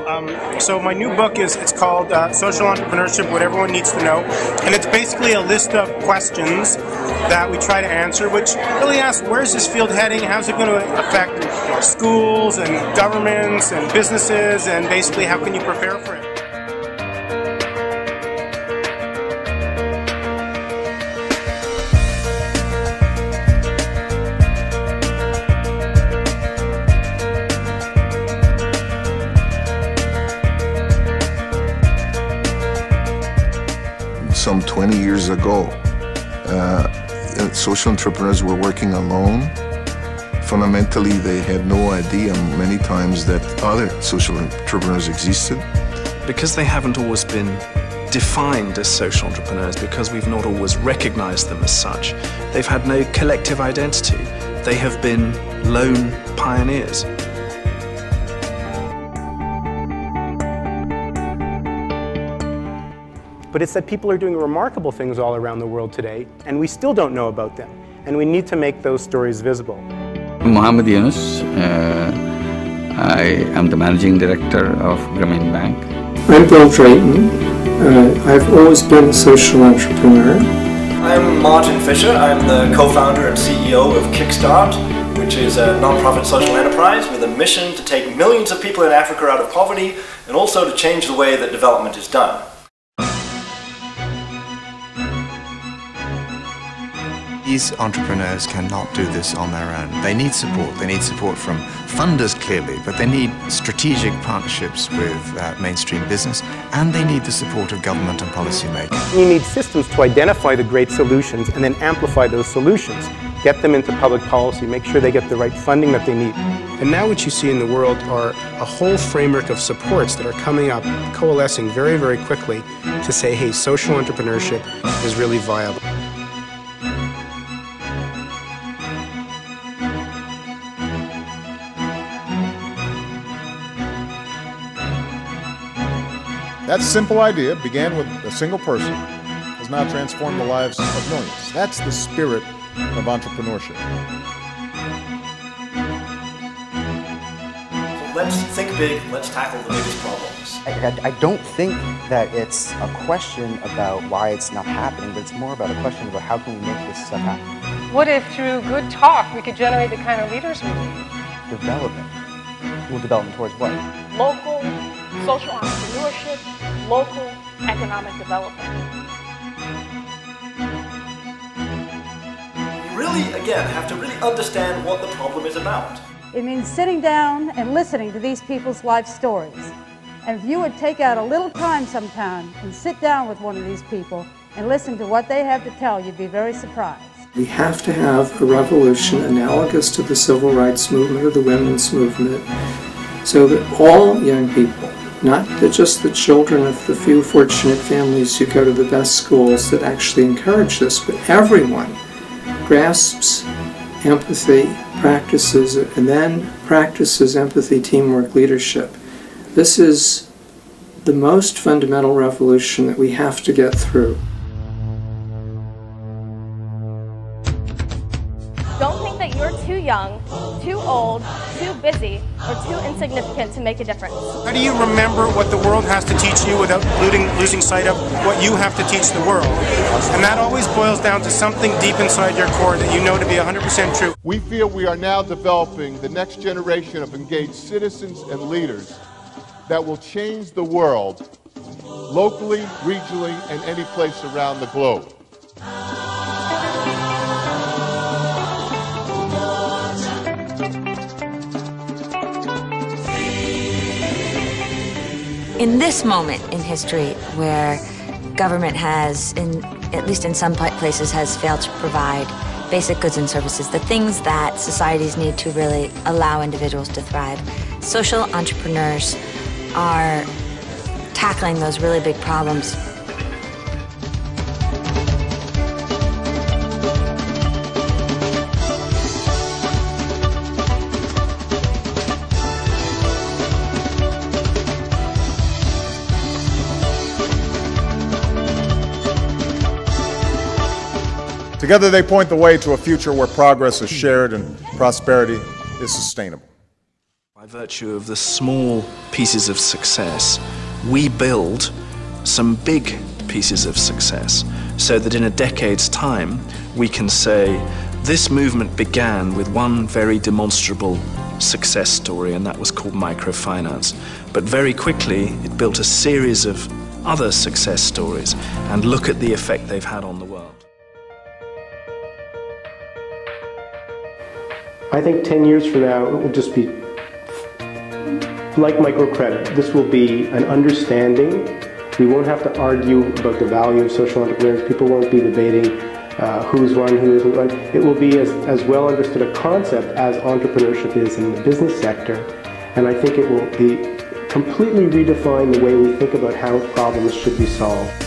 So my new book it's called Social Entrepreneurship, What Everyone Needs to Know. And it's basically a list of questions that we try to answer, which really asks, where's this field heading? How's it going to affect schools and governments and businesses? And basically, how can you prepare for it? Some 20 years ago, social entrepreneurs were working alone. Fundamentally, they had no idea many times that other social entrepreneurs existed. Because they haven't always been defined as social entrepreneurs, because we've not always recognized them as such, they've had no collective identity. They have been lone pioneers. But it's that people are doing remarkable things all around the world today, and we still don't know about them. And we need to make those stories visible. Mohammed Yunus. I am the Managing Director of Grameen Bank. I'm Bill Drayton. I've always been a social entrepreneur. I'm Martin Fisher. I'm the co-founder and CEO of Kickstart, which is a non-profit social enterprise with a mission to take millions of people in Africa out of poverty and also to change the way that development is done. These entrepreneurs cannot do this on their own. They need support. They need support from funders, clearly, but they need strategic partnerships with mainstream business, and they need the support of government and policymakers. You need systems to identify the great solutions and then amplify those solutions, get them into public policy, make sure they get the right funding that they need. And now what you see in the world are a whole framework of supports that are coming up, coalescing very, very quickly to say, hey, social entrepreneurship is really viable. That simple idea began with a single person, has now transformed the lives of millions. That's the spirit of entrepreneurship. So let's think big, let's tackle the biggest problems. I don't think that it's a question about why it's not happening, but it's more about a question about how can we make this stuff happen. What if through good talk we could generate the kind of leaders we need? Development. Well, development towards what? Local social entrepreneurship, local economic development. You really, again, have to really understand what the problem is about. It means sitting down and listening to these people's life stories. And if you would take out a little time sometime and sit down with one of these people and listen to what they have to tell, you'd be very surprised. We have to have a revolution analogous to the civil rights movement or the women's movement, so that all young people, not just the children of the few fortunate families who go to the best schools that actually encourage this, but everyone grasps empathy, practices it, and then practices empathy, teamwork, leadership. This is the most fundamental revolution that we have to get through. Don't think that you're too young, too old, too busy, or too insignificant to make a difference. How do you remember what the world has to teach you without losing sight of what you have to teach the world? And that always boils down to something deep inside your core that you know to be 100% true. We feel we are now developing the next generation of engaged citizens and leaders that will change the world locally, regionally, and any place around the globe. In this moment in history where government has, at least in some places, has failed to provide basic goods and services, the things that societies need to really allow individuals to thrive, social entrepreneurs are tackling those really big problems. Together they point the way to a future where progress is shared and prosperity is sustainable. By virtue of the small pieces of success, we build some big pieces of success, so that in a decade's time we can say this movement began with one very demonstrable success story, and that was called microfinance. But very quickly it built a series of other success stories, and look at the effect they've had on the world. I think 10 years from now it will just be like microcredit. This will be an understanding. We won't have to argue about the value of social entrepreneurs. People won't be debating who's one, who isn't one. It will be as well understood a concept as entrepreneurship is in the business sector. And I think it will be completely redefine the way we think about how problems should be solved.